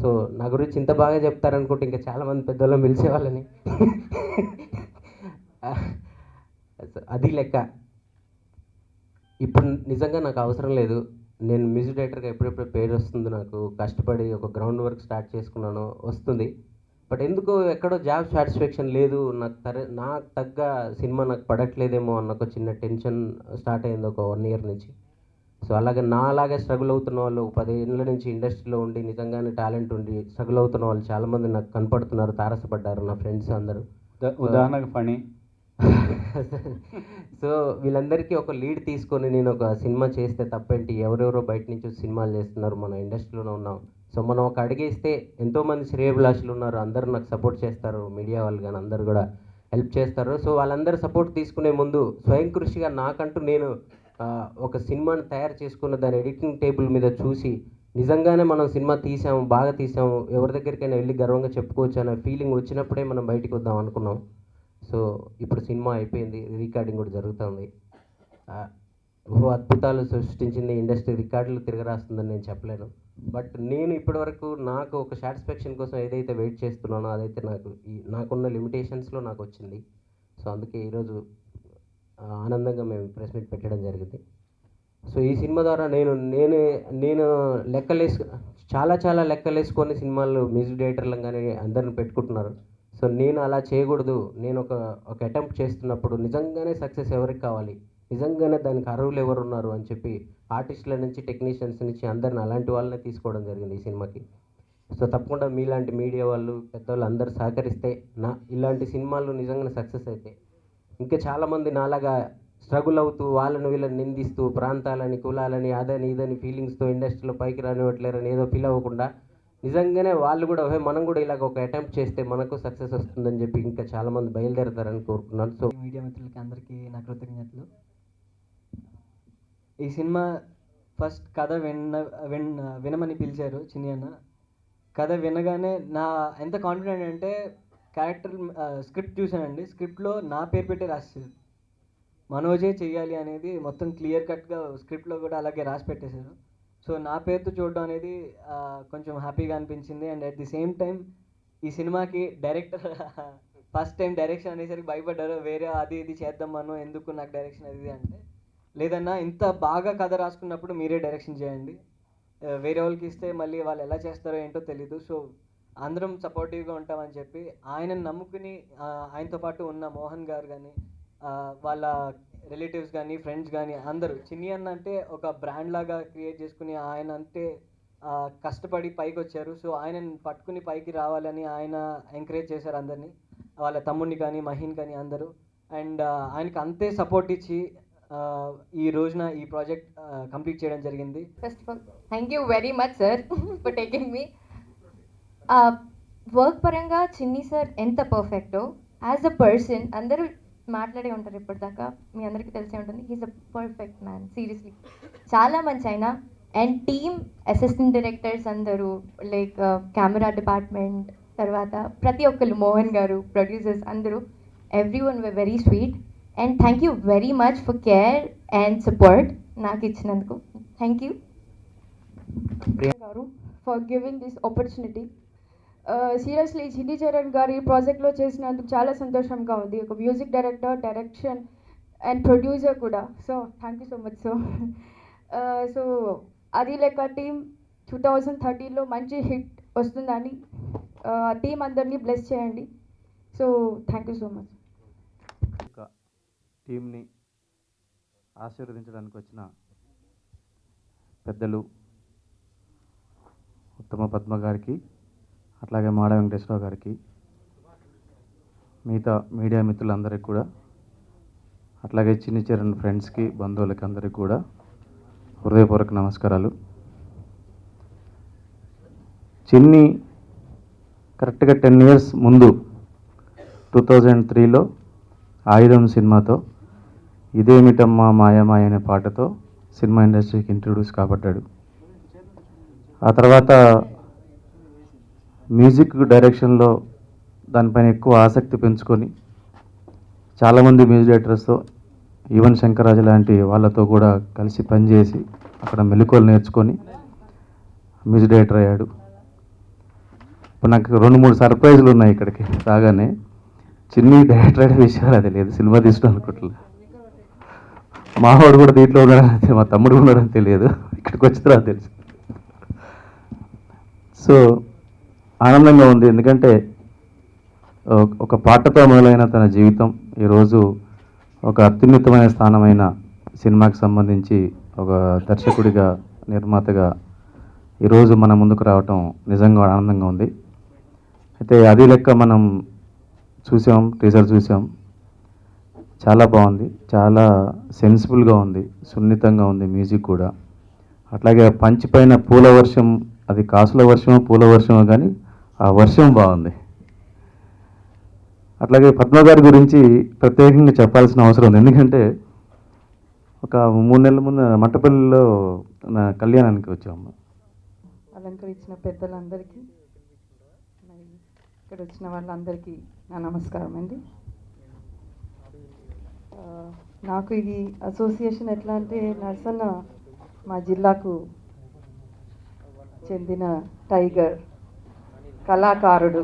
So నా గురించి ఇంత బాగా చెప్తారనుకుంటే ఇంకా చాలామంది పెద్దవాళ్ళని పిలిచేవాళ్ళని. అది లెక్క. ఇప్పుడు నిజంగా నాకు అవసరం లేదు. నేను మ్యూజిక్ డైరెక్టర్గా ఎప్పుడెప్పుడు పేరు వస్తుంది, నాకు కష్టపడి ఒక గ్రౌండ్ వర్క్ స్టార్ట్ చేసుకున్నాను, వస్తుంది. బట్ ఎందుకో ఎక్కడో జాబ్ సాటిస్ఫాక్షన్ లేదు, నాకు తగ్గ సినిమా నాకు పడట్లేదేమో అన్న ఒక చిన్న టెన్షన్ స్టార్ట్ అయింది ఒక 1 ఇయర్ నుంచి. సో అలాగే నాలాగే స్ట్రగుల్ అవుతున్న వాళ్ళు 10 ఏళ్ళ నుంచి ఇండస్ట్రీలో ఉండి నిజంగానే టాలెంట్ ఉండి స్ట్రగుల్ అవుతున్న వాళ్ళు చాలామంది నాకు కనపడుతున్నారు, తారసపడ్డారు నా ఫ్రెండ్స్ అందరూ. ఉదాహరణకు ఫణి. సో వీళ్ళందరికీ ఒక లీడ్ తీసుకొని నేను ఒక సినిమా చేస్తే తప్పేంటి, ఎవరెవరో బయట నుంచి సినిమాలు చేస్తున్నారు, మన ఇండస్ట్రీలోనే ఉన్నాం. సో మనం ఒక అడిగేస్తే ఎంతోమంది శ్రేయభిలాషులు ఉన్నారు, అందరూ నాకు సపోర్ట్ చేస్తారు, మీడియా వాళ్ళు కానీ అందరూ కూడా హెల్ప్ చేస్తారు. సో వాళ్ళందరూ సపోర్ట్ తీసుకునే ముందు స్వయం కృషిగా నాకంటూ నేను ఒక సినిమాని తయారు చేసుకున్న దాని ఎడిటింగ్ టేబుల్ మీద చూసి నిజంగానే మనం సినిమా తీసాము, బాగా తీసాము, ఎవరి దగ్గరికైనా వెళ్ళి గర్వంగా చెప్పుకోవచ్చు అనే ఫీలింగ్ వచ్చినప్పుడే మనం బయటికి వద్దాం అనుకున్నాం. సో ఇప్పుడు సినిమా అయిపోయింది, రికార్డింగ్ కూడా జరుగుతుంది. అద్భుతాలు సృష్టించింది ఇండస్ట్రీ, రికార్డులు తిరగరాస్తుందని నేను చెప్పలేను. బట్ నేను ఇప్పటివరకు నాకు ఒక సాటిస్ఫాక్షన్ కోసం ఏదైతే వెయిట్ చేస్తున్నానో అదైతే నాకున్న లిమిటేషన్స్లో నాకు వచ్చింది. సో అందుకే ఈరోజు ఆనందంగా మేము ప్రెస్ మీట్ పెట్టడం జరిగింది. సో ఈ సినిమా ద్వారా నేను నేను నేను చాలా లెక్కలేసుకొని సినిమాలు మ్యూజిక్ డైరెక్టర్లను కానీ అందరిని పెట్టుకుంటున్నారు. సో నేను అలా చేయకూడదు. నేను ఒక అటెంప్ట్ చేస్తున్నప్పుడు నిజంగానే సక్సెస్ ఎవరికి కావాలి, నిజంగానే దానికి అర్హులు ఎవరు ఉన్నారు అని చెప్పి ఆర్టిస్టుల నుంచి టెక్నీషియన్స్ నుంచి అందరిని అలాంటి వాళ్ళనే తీసుకోవడం జరిగింది ఈ సినిమాకి. సో తప్పకుండా మీలాంటి మీడియా వాళ్ళు పెద్దవాళ్ళు అందరూ సహకరిస్తే ఇలాంటి సినిమాలు నిజంగానే సక్సెస్ అయితే ఇంకా చాలామంది నాలాగా స్ట్రగుల్ అవుతూ వాళ్ళని వీళ్ళని నిందిస్తూ ప్రాంతాలని కులాలని అదని ఇదని ఫీలింగ్స్తో ఇండస్ట్రీలో పైకి రానివ్వట్లేరని ఏదో ఫీల్ అవ్వకుండా నిజంగానే వాళ్ళు కూడా మనం కూడా ఇలాగ ఒక అటెంప్ట్ చేస్తే మనకు సక్సెస్ వస్తుందని చెప్పి ఇంకా చాలామంది బయలుదేరతారని కోరుకున్నాను. సో మీడియా మిత్రులకి అందరికీ నా కృతజ్ఞతలు. ఈ సినిమా ఫస్ట్ కథ వినమని పిలిచారు చిన్ని అన్న. కథ వినగానే ఎంత కాన్ఫిడెంట్ అంటే క్యారెక్టర్ స్క్రిప్ట్ చూశానండి, స్క్రిప్ట్లో నా పేరు పెట్టి రాసేసారు, మనోజే చెయ్యాలి అనేది మొత్తం క్లియర్ కట్గా స్క్రిప్ట్లో కూడా అలాగే రాసి పెట్టేశారు. సో నా పేరుతో చూడడం అనేది కొంచెం హ్యాపీగా అనిపించింది. And at the same time ఈ సినిమాకి డైరెక్టర్ ఫస్ట్ టైం డైరెక్షన్ అనేసరికి భయపడ్డారు, వేరే అది ఇది చేద్దాం మనం, ఎందుకు నాకు డైరెక్షన్ అది అంటే, లేదన్నా ఇంత బాగా కథ రాసుకున్నప్పుడు మీరే డైరెక్షన్ చేయండి, వేరే వాళ్ళకి ఇస్తే మళ్ళీ వాళ్ళు ఎలా చేస్తారో ఏంటో తెలీదు, సో అందరం సపోర్టివ్గా ఉంటామని చెప్పి ఆయనను నమ్ముకుని ఆయనతో పాటు ఉన్న మోహన్ గారు కానీ వాళ్ళ రిలేటివ్స్ కానీ ఫ్రెండ్స్ కానీ అందరూ చిన్ని అన్న అంటే ఒక బ్రాండ్ లాగా క్రియేట్ చేసుకుని ఆయన అంటే కష్టపడి పైకి వచ్చారు. సో ఆయనను పట్టుకుని పైకి రావాలని ఆయన ఎంకరేజ్ చేశారు అందరినీ, వాళ్ళ తమ్ముడిని కానీ మహిన్ కానీ అందరూ. అండ్ ఆయనకి అంతే సపోర్ట్ ఇచ్చి ఈ రోజున ఈ ప్రాజెక్ట్ కంప్లీట్ చేయడం జరిగింది. First of all thank you very much sir for taking me. Work పరంగా చిన్ని సార్ ఎంత పర్ఫెక్టో, యాజ్ అ పర్సన్ అందరూ మాట్లాడే ఉంటారు ఇప్పటిదాకా, మీ అందరికీ తెలిసే ఉంటుంది. He's a perfect man, seriously చాలా మంచి ఆయన. అండ్ టీమ్ అసిస్టెంట్ డైరెక్టర్స్ అందరూ, లైక్ కెమెరా డిపార్ట్మెంట్, తర్వాత ప్రతి ఒక్కరు, మోహన్ గారు, ప్రొడ్యూసర్స్ అందరూ, every one were very sweet. And thank you very much for care and support నాకు ఇచ్చినందుకు. థ్యాంక్ యూ గారు for giving this opportunity. Seriously చిన్ని చరణ్ గారు ఈ ప్రాజెక్ట్లో చేసినందుకు చాలా సంతోషంగా ఉంది, ఒక music director, direction and producer కూడా. So thank you so much sir. So అది లెక్క టీమ్ 2030లో మంచి హిట్ వస్తుందని టీం అందరినీ బ్లెస్ చేయండి. So thank you so much. టీంని ఆశీర్వదించడానికి వచ్చిన పెద్దలు ఉత్తమ పద్మ గారికి, అట్లాగే మాడ వెంకటేశ్వరరావు గారికి, మిగతా మీడియా మిత్రులందరికీ కూడా, అట్లాగే చిన్ని చరణ్ ఫ్రెండ్స్కి, బంధువులకి అందరికీ కూడా హృదయపూర్వక నమస్కారాలు. చిన్ని కరెక్ట్గా 10 years ముందు 2003లో ఆయుధం సినిమాతో ఇదేమిటమ్మా మాయమాయ అనే పాటతో సినిమా ఇండస్ట్రీకి ఇంట్రడ్యూస్ కాబడ్డాడు. ఆ తర్వాత మ్యూజిక్ డైరెక్షన్లో దానిపైన ఎక్కువ ఆసక్తి పెంచుకొని చాలామంది మ్యూజిక్ డైరెక్టర్స్తో, ఈవెన్ శంకరాజు లాంటి వాళ్ళతో కూడా కలిసి పనిచేసి అక్కడ మెలకువలు నేర్చుకొని మ్యూజిక్ డైరెక్టర్ అయ్యాడు. ఇప్పుడు నాకు 2-3 సర్ప్రైజులు ఉన్నాయి ఇక్కడికి రాగానే. చిన్ని డైరెక్టర్ అనే విషయాలు అది లేదు, సినిమా తీసుకో అనుకుంటున్నా. మావాడు కూడా దీంట్లో ఉన్నాడని, మా తమ్ముడు ఉన్నాడని తెలియదు, ఇక్కడికి వచ్చిన తర్వాత తెలుసు. సో ఆనందంగా ఉంది, ఎందుకంటే ఒక పాటతో మొదలైన తన జీవితం ఈరోజు ఒక అత్యున్నతమైన స్థానమైన సినిమాకి సంబంధించి ఒక దర్శకుడిగా, నిర్మాతగా ఈరోజు మన ముందుకు రావటం నిజంగా ఆనందంగా ఉంది. అయితే అది లెక్క మనం చూసాం, టీజర్ చూసాం, చాలా బాగుంది, చాలా సెన్సిబుల్గా ఉంది, సున్నితంగా ఉంది మ్యూజిక్ కూడా. అట్లాగే పంచి పైన పూల వర్షం, అది కాసుల వర్షమో పూల వర్షమో కానీ ఆ వర్షం బాగుంది. అట్లాగే పద్మ గారి గురించి ప్రత్యేకంగా చెప్పాల్సిన అవసరం ఉంది, ఎందుకంటే ఒక 3 నెలల ముందు మట్టపల్లిలో నా కళ్యాణానికి వచ్చాము. అలంకరించిన పెద్దలందరికీ, మరి ఇక్కడ వచ్చిన వాళ్ళందరికీ నా నమస్కారం అండి. నాకు ఈ అసోసియేషన్ ఎట్లా అంటే, నర్సన్న మా జిల్లాకు చెందిన టైగర్ కళాకారుడు,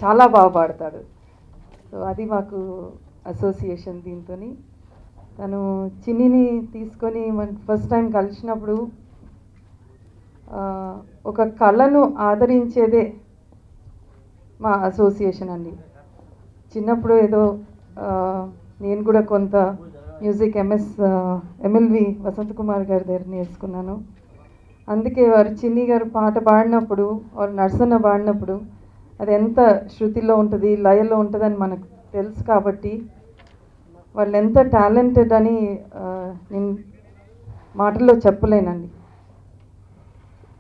చాలా బాగా పాడతాడు. సో అది మాకు అసోసియేషన్. దీంతో తను చిన్నిని తీసుకొని ఫస్ట్ టైం కలిసినప్పుడు ఒక కళను ఆదరించేదే మా అసోసియేషన్ అండి. చిన్నప్పుడు ఏదో నేను కూడా కొంత మ్యూజిక్ ఎమ్మెల్వి వసంత్ కుమార్ గారి దగ్గర నేర్చుకున్నాను. అందుకే వారు చిన్ని గారు పాట పాడినప్పుడు, వారు నర్సన్న పాడినప్పుడు అది ఎంత శృతిలో ఉంటుంది, లయలో ఉంటుందని మనకు తెలుసు. కాబట్టి వాళ్ళు ఎంత టాలెంటెడ్ అని నేను మాటల్లో చెప్పలేనండి.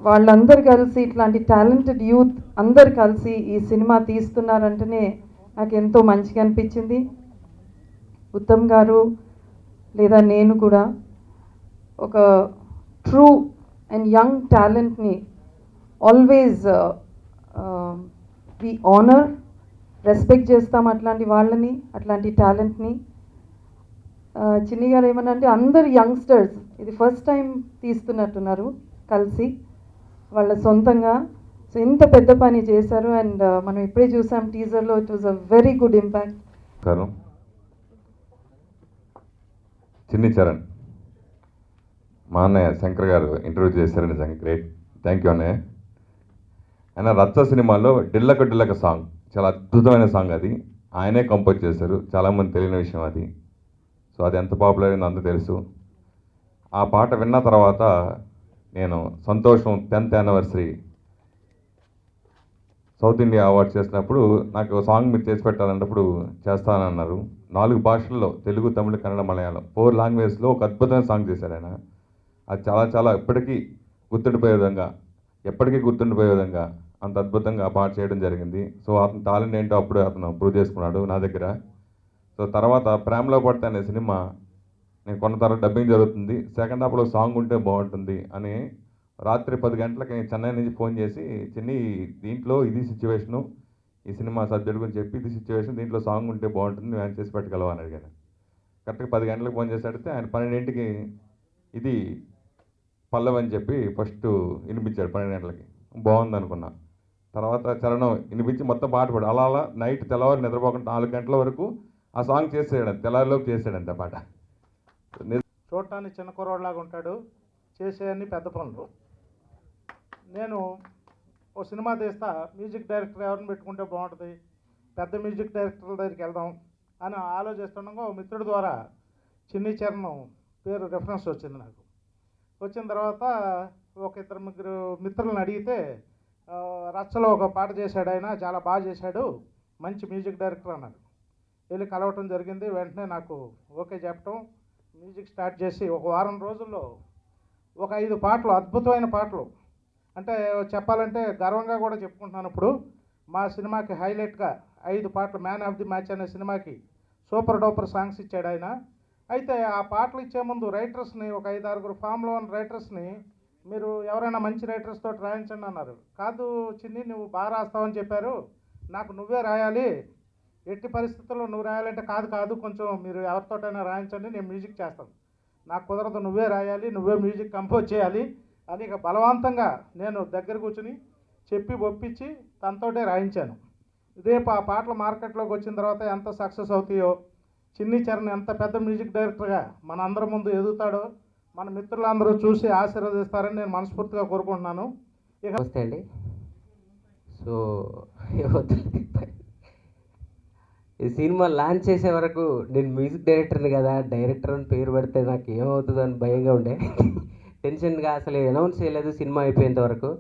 వాళ్ళందరూ కలిసి, ఇట్లాంటి టాలెంటెడ్ యూత్ అందరు కలిసి ఈ సినిమా తీస్తున్నారంటేనే నాకు ఎంతో మంచిగా అనిపించింది. ఉత్తమ్ గారు లేదా నేను కూడా ఒక ట్రూ అండ్ యంగ్ టాలెంట్ని ఆల్వేస్ వి ఆనర్, రెస్పెక్ట్ చేస్తాం అట్లాంటి వాళ్ళని, అట్లాంటి టాలెంట్ని. చిన్ని గారు ఏమన్నా అంటే, అందరు యంగ్స్టర్స్ ఇది ఫస్ట్ టైం తీస్తున్నట్టున్నారు కలిసి వాళ్ళ సొంతంగా. సో ఇంత పెద్ద పని చేశారు. అండ్ మనం ఇప్పుడే చూసాం టీజర్లో, it was a very good impact. Chinni Charan, మా అన్నయ్య శంకర్ గారు ఇంటర్వ్యూ చేశారు, నిజంగా గ్రేట్, థ్యాంక్ యూ అన్నయ్య. ఆయన రచ్చ సినిమాలో డిల్లక డిల్లక సాంగ్ చాలా అద్భుతమైన సాంగ్, అది ఆయనే కంపోజ్ చేశారు, చాలామంది తెలియని విషయం అది. సో అది ఎంత పాపులర్ అయిందో అందరూ తెలుసు. ఆ పాట విన్న తర్వాత నేను సంతోషం 10th anniversary south India awards చేసినప్పుడు నాకు సాంగ్ మీరు చేసి పెట్టాలన్నప్పుడు చేస్తానన్నారు. 4 భాషల్లో, తెలుగు, తమిళ, కన్నడ, మలయాళం, 4 లాంగ్వేజ్లో ఒక అద్భుతమైన సాంగ్ చేశారు ఆయన. అది చాలా చాలా ఎప్పటికీ గుర్తుండిపోయే విధంగా అంత అద్భుతంగా ఆ పాట చేయడం జరిగింది. సో అతని టాలెంట్ ఏంటో అప్పుడు అతను ప్రూవ్ చేసుకున్నాడు నా దగ్గర. సో తర్వాత ప్రేమలో పడితే అనే సినిమా నేను కొన్న తర్వాత డబ్బింగ్ జరుగుతుంది, సెకండ్ హాఫ్లో సాంగ్ ఉంటే బాగుంటుంది అని రాత్రి 10 గంటలకి చెన్నై నుంచి ఫోన్ చేసి, చిన్ని దీంట్లో ఇది సిచ్యువేషను, ఈ సినిమా సబ్జెక్ట్ గురించి చెప్పి ఇది సిచ్యువేషన్, దీంట్లో సాంగ్ ఉంటే బాగుంటుంది, నువ్వు ఆయన చేసి పెట్టగలవా అని అడిగాను. కరెక్ట్గా 10 గంటలకు ఫోన్ చేసి అడిగితే ఆయన 12ంటికి ఇది పల్లవి అని చెప్పి ఫస్ట్ వినిపించాడు. 12 గంటలకి బాగుంది అనుకున్నా. తర్వాత చరణం వినిపించి మొత్తం పాట పాడు, అలా అలా నైట్ తెల్లవారు నిద్రపోకుండా 4 గంటల వరకు ఆ సాంగ్ చేసేయడం, తెల్లవారిలోకి చేసాడంత పాట. చూడటానికి చిన్న కుర్రోడ్లాగా ఉంటాడు, చేసేయన్ని పెద్ద పనులు. నేను ఓ సినిమా తీస్తా, మ్యూజిక్ డైరెక్టర్ ఎవరిని పెట్టుకుంటే బాగుంటుంది, పెద్ద మ్యూజిక్ డైరెక్టర్ల దగ్గరికి వెళ్దాం అని ఆలోచిస్తుండగా ఓ మిత్రుడి ద్వారా చిన్ని చరణ్ పేరు రెఫరెన్స్ వచ్చింది నాకు. వచ్చిన తర్వాత ఒక 2-3 మిత్రులను అడిగితే, రచ్చలో ఒక పాట చేశాడు ఆయన, చాలా బాగా చేశాడు, మంచి మ్యూజిక్ డైరెక్టర్ అన్నారు. వెళ్ళి కలవటం జరిగింది. వెంటనే నాకు ఓకే చెప్పటం, మ్యూజిక్ స్టార్ట్ చేసి ఒక వారం రోజుల్లో ఒక 5 పాటలు, అద్భుతమైన పాటలు, అంటే చెప్పాలంటే గర్వంగా కూడా చెప్పుకుంటున్నాను. ఇప్పుడు మా సినిమాకి హైలైట్గా 5 పాటలు, మ్యాన్ ఆఫ్ ది మ్యాచ్ అనే సినిమాకి సూపర్ డూపర్ సాంగ్స్ ఇచ్చాడు ఆయన. అయితే ఆ పాటలు ఇచ్చే ముందు రైటర్స్ని, ఒక 5-6 ఫామ్లో ఉన్న రైటర్స్ని, మీరు ఎవరైనా మంచి రైటర్స్ తోటి రాయించండి అన్నారు. కాదు చిన్ని, నువ్వు బాగా రాస్తావని చెప్పారు, నాకు నువ్వే రాయాలి, ఎట్టి పరిస్థితుల్లో నువ్వు రాయాలంటే కాదు కొంచెం మీరు ఎవరితోటైనా రాయించండి, నేను మ్యూజిక్ చేస్తాను, నాకు కుదరదు, నువ్వే రాయాలి, నువ్వే మ్యూజిక్ కంపోజ్ చేయాలి అని ఇక బలవంతంగా నేను దగ్గర కూర్చుని చెప్పి ఒప్పించి తనతోటే రాయించాను. రేపు ఆ పాటలు మార్కెట్లోకి వచ్చిన తర్వాత ఎంత సక్సెస్ అవుతాయో, చిన్ని చరణ్ ఎంత పెద్ద మ్యూజిక్ డైరెక్టర్గా మన అందరి ముందు ఎదుగుతాడో మన మిత్రులందరూ చూసి ఆశీర్వదిస్తారని నేను మనస్ఫూర్తిగా కోరుకుంటున్నాను. ఇక నమస్తే అండి. సో ఈ సినిమా లాంచ్ చేసే వరకు నేను మ్యూజిక్ డైరెక్టర్ని కదా, డైరెక్టర్ అని పేరు పెడితే నాకు ఏమవుతుందో అని భయంగా ఉండే. టెన్షన్గా అసలు అనౌన్స్ చేయలేదు సినిమా అయిపోయేంత వరకు.